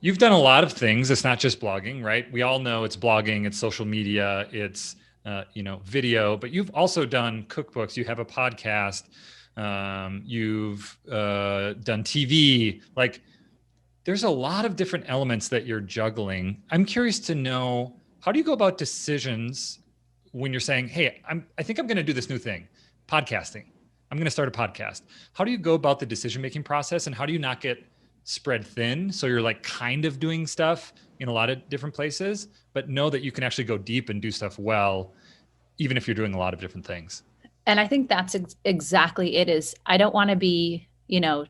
You've done a lot of things. It's not just blogging, right? We all know it's blogging, it's social media, it's video, but you've also done cookbooks. You have a podcast. You've done TV. Like, there's a lot of different elements that you're juggling. I'm curious to know, how do you go about decisions when you're saying, "Hey, I think I'm going to do this new thing, podcasting. I'm going to start a podcast." How do you go about the decision-making process, and how do you not get spread thin so you're like kind of doing stuff in a lot of different places, but know that you can actually go deep and do stuff well, even if you're doing a lot of different things? And I think that's exactly it is. I don't want to be,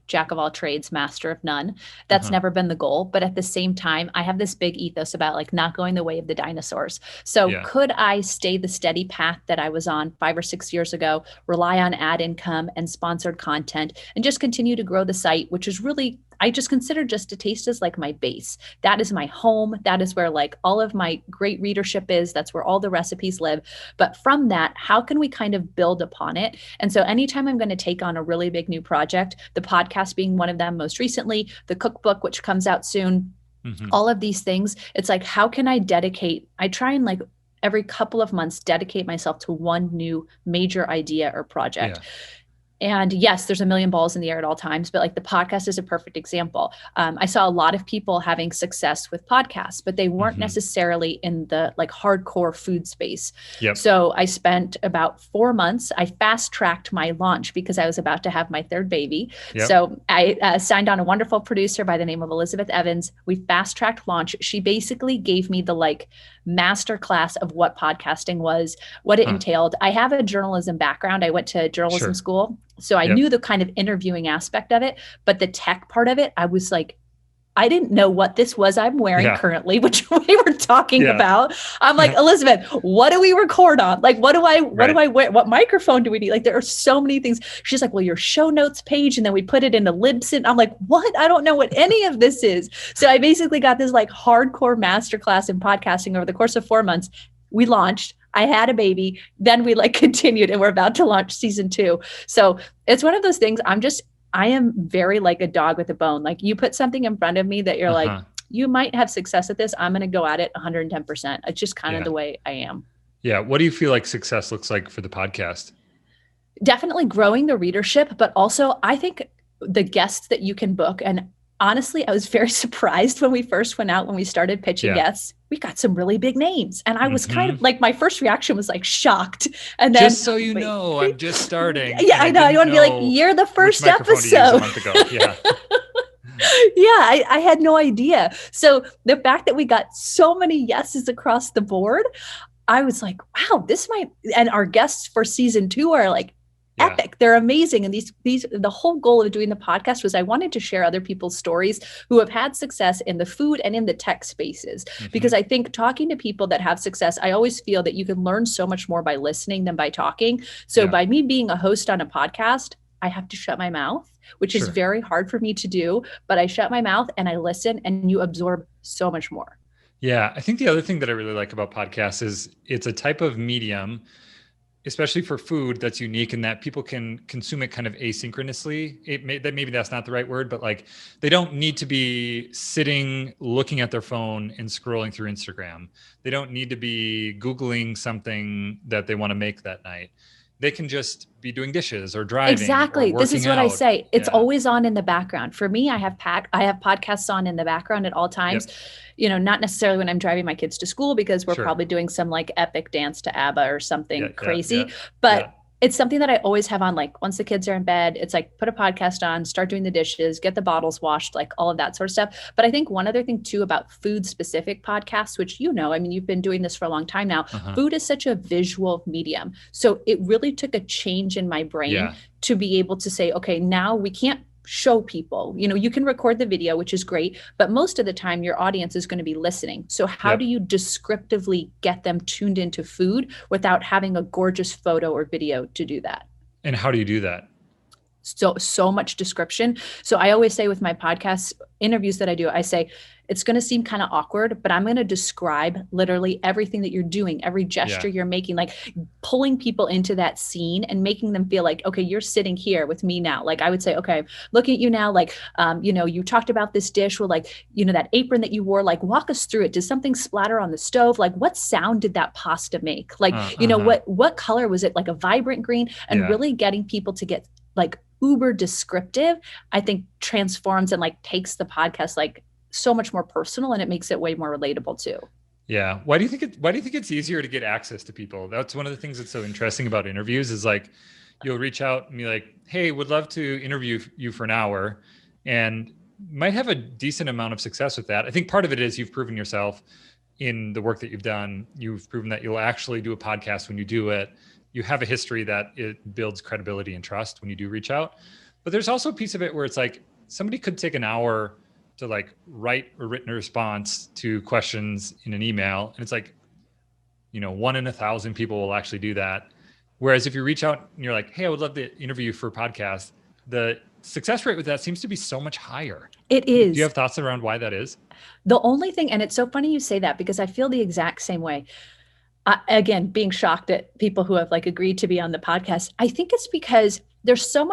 jack of all trades, master of none. That's never been the goal. But at the same time, I have this big ethos about like not going the way of the dinosaurs. So could I stay the steady path that I was on 5 or 6 years ago, rely on ad income and sponsored content, and just continue to grow the site, which is really, I just consider Just a Taste as like my base. That is my home. That is where like all of my great readership is. That's where all the recipes live. But from that, how can we kind of build upon it? And so anytime I'm going to take on a really big new project, the podcast being one of them most recently, the cookbook, which comes out soon, all of these things, it's like, how can I try and like every couple of months, dedicate myself to one new major idea or project. Yeah. And yes, there's a million balls in the air at all times, but like the podcast is a perfect example. I saw a lot of people having success with podcasts, but they weren't necessarily in the like hardcore food space. Yep. So I spent about 4 months. I fast tracked my launch because I was about to have my third baby. Yep. So I signed on a wonderful producer by the name of Elizabeth Evans. We fast tracked launch. She basically gave me the like master class of what podcasting was, what it entailed. I have a journalism background. I went to journalism school. So I knew the kind of interviewing aspect of it, but the tech part of it, I was like, I didn't know what this was I'm wearing currently, which we were talking about. I'm like, Elizabeth, what do we record on? Like, what do I wear? What microphone do we need? Like, there are so many things. She's like, well, your show notes page. And then we put it into Libsyn. I'm like, what? I don't know what any of this is. So I basically got this like hardcore masterclass in podcasting over the course of 4 months. We launched. I had a baby, then we like continued and we're about to launch season 2. So it's one of those things. I am very like a dog with a bone. Like you put something in front of me that you're like, you might have success at this. I'm going to go at it 110%. It's just kind of the way I am. Yeah. What do you feel like success looks like for the podcast? Definitely growing the readership, but also I think the guests that you can book. And honestly, I was very surprised when we first went out, when we started pitching guests. We got some really big names. And I was kind of like, my first reaction was like shocked. And then just so you know, I'm just starting. Yeah, I know. I want to be like, you're the first episode. A month ago. Yeah. Yeah, I had no idea. So the fact that we got so many yeses across the board, I was like, wow, and our guests for season 2 are like, epic. They're amazing. And the whole goal of doing the podcast was I wanted to share other people's stories who have had success in the food and in the tech spaces. Because I think talking to people that have success, I always feel that you can learn so much more by listening than by talking. So by me being a host on a podcast, I have to shut my mouth, which is very hard for me to do, but I shut my mouth and I listen and you absorb so much more. Yeah. I think the other thing that I really like about podcasts is it's a type of medium, especially for food, that's unique in that people can consume it kind of asynchronously. Maybe that's not the right word, but like they don't need to be sitting, looking at their phone and scrolling through Instagram. They don't need to be Googling something that they want to make that night. They can just be doing dishes or driving. Exactly. Or this is what out. I say. It's always on in the background. For me, I have podcasts on in the background at all times. Not necessarily when I'm driving my kids to school because we're probably doing some like epic dance to ABBA or something crazy. But it's something that I always have on, like once the kids are in bed, it's like put a podcast on, start doing the dishes, get the bottles washed, like all of that sort of stuff. But I think one other thing too about food specific podcasts, which, you've been doing this for a long time now, food is such a visual medium. So it really took a change in my brain to be able to say, okay, now we can't show people, you can record the video, which is great, but most of the time your audience is going to be listening. So how do you descriptively get them tuned into food without having a gorgeous photo or video to do that? And how do you do that? So much description. So I always say with my podcast interviews that I do, I say, it's going to seem kind of awkward, but I'm going to describe literally everything that you're doing, every gesture you're making, like pulling people into that scene and making them feel like, okay, you're sitting here with me now. Like I would say, okay, looking at you now, like, you talked about this dish, or like, that apron that you wore, like walk us through it. Did something splatter on the stove? Like what sound did that pasta make? Like, what color was it? Like a vibrant green, and really getting people to get like uber descriptive, I think transforms and like takes the podcast like so much more personal, and it makes it way more relatable too. Yeah. Why do you think it's easier to get access to people? That's one of the things that's so interesting about interviews is like, you'll reach out and be like, hey, would love to interview you for an hour, and might have a decent amount of success with that. I think part of it is you've proven yourself in the work that you've done. You've proven that you'll actually do a podcast when you do it. You have a history that it builds credibility and trust when you do reach out. But there's also a piece of it where it's like somebody could take an hour to like write a written response to questions in an email. And it's like, 1 in 1,000 people will actually do that. Whereas if you reach out and you're like, hey, I would love to interview you for a podcast, the success rate with that seems to be so much higher. It is. Do you have thoughts around why that is? The only thing, and it's so funny you say that because I feel the exact same way. Again, being shocked at people who have like agreed to be on the podcast. I think it's because there's a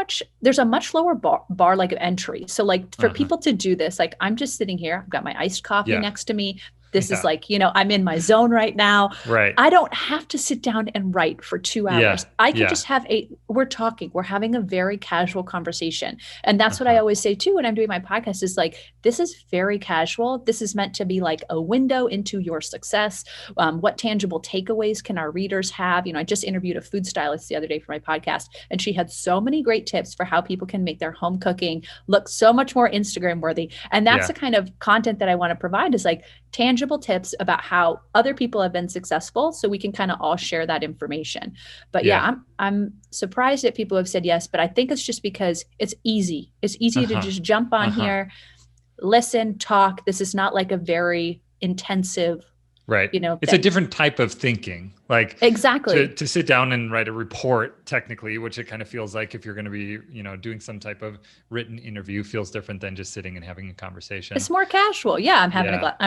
much lower bar like of entry. So like for people to do this, like I'm just sitting here, I've got my iced coffee next to me. This is like, I'm in my zone right now. Right. I don't have to sit down and write for 2 hours. I can just have we're having a very casual conversation. And that's what I always say too, when I'm doing my podcast is like, this is very casual. This is meant to be like a window into your success. What tangible takeaways can our readers have? I just interviewed a food stylist the other day for my podcast, and she had so many great tips for how people can make their home cooking look so much more Instagram worthy. And that's the kind of content that I want to provide, is like tangible tips about how other people have been successful, so we can kind of all share that information. But I'm surprised that people have said yes, but I think it's just because it's easy. It's easy to just jump on here, listen, talk. This is not like a very intensive, right. It's a different type of thinking. Like exactly to sit down and write a report technically, which it kind of feels like if you're going to be, doing some type of written interview, feels different than just sitting and having a conversation. It's more casual. Yeah. I'm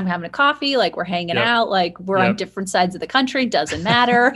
having a coffee, like we're hanging out, like we're on different sides of the country. Doesn't matter,